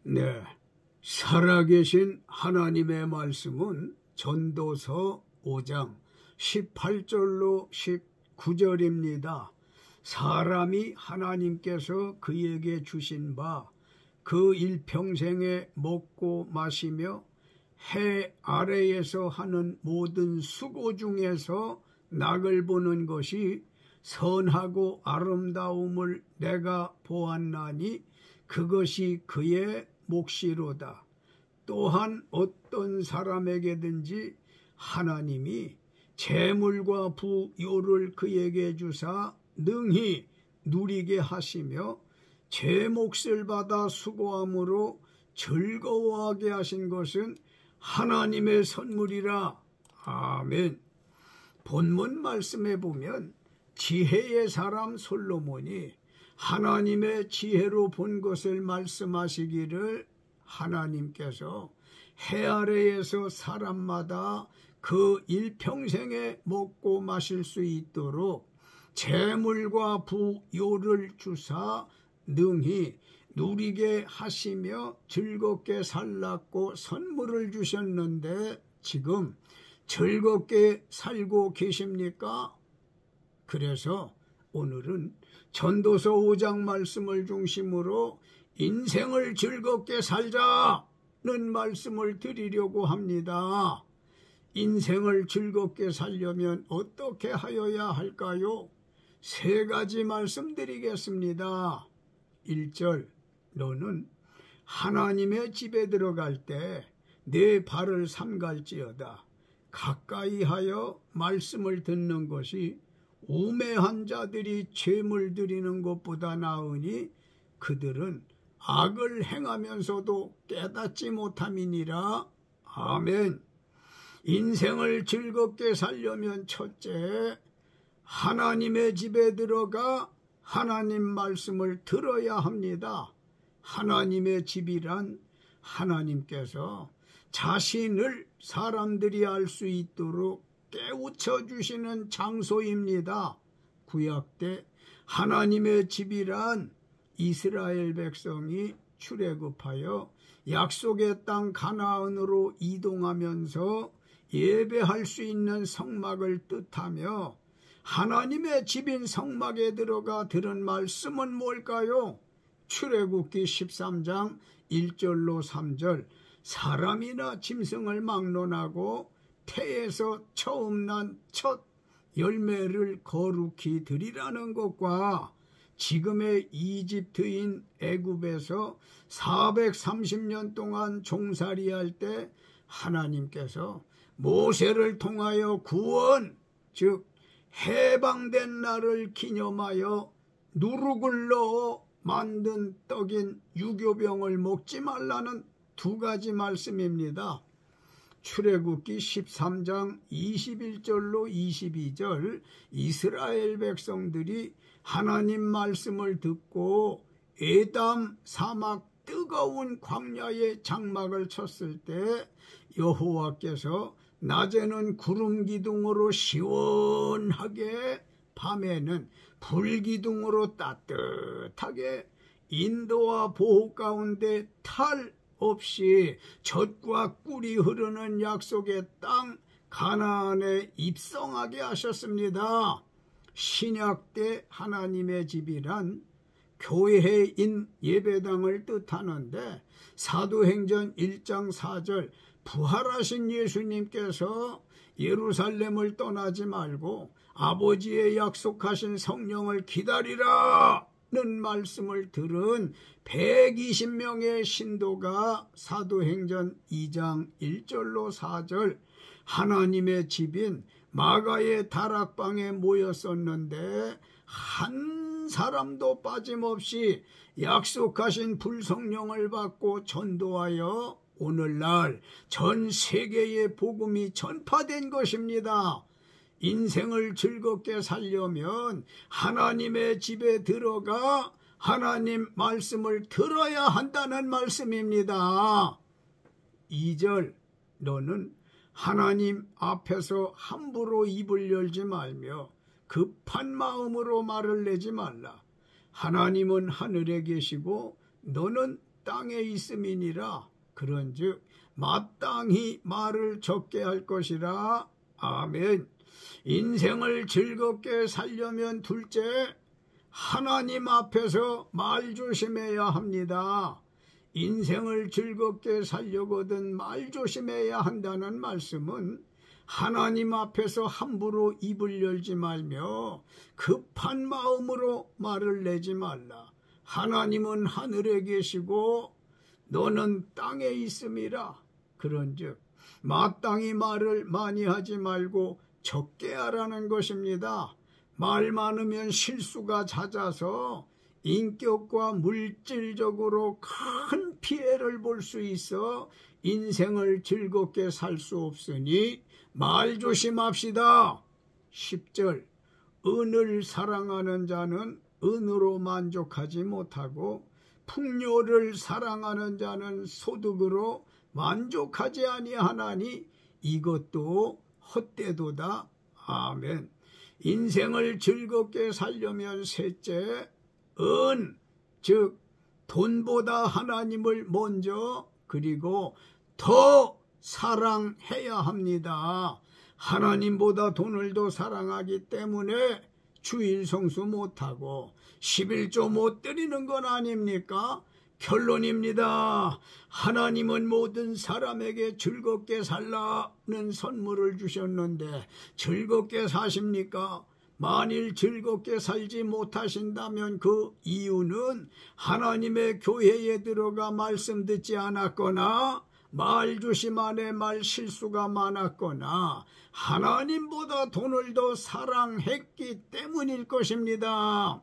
네, 살아계신 하나님의 말씀은 전도서 5장 18절로 19절입니다. 사람이 하나님께서 그에게 주신 바 그 일평생에 먹고 마시며 해 아래에서 하는 모든 수고 중에서 낙을 보는 것이 선하고 아름다움을 내가 보았나니 그것이 그의 몫이로다. 또한 어떤 사람에게든지 하나님이 재물과 부요를 그에게 주사 능히 누리게 하시며 제 몫을 받아 수고함으로 즐거워하게 하신 것은 하나님의 선물이라. 아멘. 본문 말씀에 보면 지혜의 사람 솔로몬이 하나님의 지혜로 본 것을 말씀하시기를 하나님께서 해 아래에서 사람마다 그 일평생에 먹고 마실 수 있도록 재물과 부요를 주사 능히 누리게 하시며 즐겁게 살랐고 선물을 주셨는데 지금 즐겁게 살고 계십니까? 그래서 오늘은 전도서 5장 말씀을 중심으로 인생을 즐겁게 살자는 말씀을 드리려고 합니다. 인생을 즐겁게 살려면 어떻게 하여야 할까요? 3가지 말씀드리겠습니다. 1절, 너는 하나님의 집에 들어갈 때 내 발을 삼갈지어다. 가까이 하여 말씀을 듣는 것이 우매한 자들이 죄물 드리는 것보다 나으니 그들은 악을 행하면서도 깨닫지 못함이니라. 아멘. 인생을 즐겁게 살려면 첫째, 하나님의 집에 들어가 하나님 말씀을 들어야 합니다. 하나님의 집이란 하나님께서 자신을 사람들이 알 수 있도록 깨우쳐 주시는 장소입니다. 구약 때 하나님의 집이란 이스라엘 백성이 출애굽하여 약속의 땅 가나안으로 이동하면서 예배할 수 있는 성막을 뜻하며 하나님의 집인 성막에 들어가 들은 말씀은 뭘까요? 출애굽기 13장 1절로 3절, 사람이나 짐승을 막론하고 태에서 처음 난 첫 열매를 거룩히 드리라는 것과 지금의 이집트인 애굽에서 430년 동안 종살이할 때 하나님께서 모세를 통하여 구원, 즉 해방된 날을 기념하여 누룩을 넣어 만든 떡인 유교병을 먹지 말라는 2가지 말씀입니다. 출애굽기 13장 21절로 22절, 이스라엘 백성들이 하나님 말씀을 듣고 에담 사막 뜨거운 광야에 장막을 쳤을 때 여호와께서 낮에는 구름 기둥으로 시원하게, 밤에는 불 기둥으로 따뜻하게 인도와 보호 가운데 탈 없이 젖과 꿀이 흐르는 약속의 땅 가나안에 입성하게 하셨습니다. 신약 때 하나님의 집이란 교회인 예배당을 뜻하는데 사도행전 1장 4절, 부활하신 예수님께서 예루살렘을 떠나지 말고 아버지의 약속하신 성령을 기다리라 는 말씀을 들은 120명의 신도가 사도행전 2장 1절로 4절 하나님의 집인 마가의 다락방에 모였었는데 한 사람도 빠짐없이 약속하신 불성령을 받고 전도하여 오늘날 전 세계에 복음이 전파된 것입니다. 인생을 즐겁게 살려면 하나님의 집에 들어가 하나님 말씀을 들어야 한다는 말씀입니다. 2절, 너는 하나님 앞에서 함부로 입을 열지 말며 급한 마음으로 말을 내지 말라. 하나님은 하늘에 계시고 너는 땅에 있음이니라. 그런즉 마땅히 말을 적게 할 것이라. 아멘. 인생을 즐겁게 살려면 둘째, 하나님 앞에서 말 조심해야 합니다. 인생을 즐겁게 살려거든 말 조심해야 한다는 말씀은 하나님 앞에서 함부로 입을 열지 말며 급한 마음으로 말을 내지 말라. 하나님은 하늘에 계시고 너는 땅에 있음이라. 그런즉 마땅히 말을 많이 하지 말고 적게 하라는 것입니다. 말 많으면 실수가 잦아서 인격과 물질적으로 큰 피해를 볼 수 있어 인생을 즐겁게 살 수 없으니 말 조심합시다. 10절 은을 사랑하는 자는 은으로 만족하지 못하고 풍요를 사랑하는 자는 소득으로 만족하지 아니하나니 이것도 헛되도다. 아멘. 인생을 즐겁게 살려면 셋째, 은, 즉 돈보다 하나님을 먼저 그리고 더 사랑해야 합니다. 하나님보다 돈을 더 사랑하기 때문에 주일 성수 못하고 11조 못 드리는 건 아닙니까? 결론입니다. 하나님은 모든 사람에게 즐겁게 살라는 선물을 주셨는데 즐겁게 사십니까? 만일 즐겁게 살지 못하신다면 그 이유는 하나님의 교회에 들어가 말씀 듣지 않았거나 말 조심 안에 말 실수가 많았거나 하나님보다 돈을 더 사랑했기 때문일 것입니다.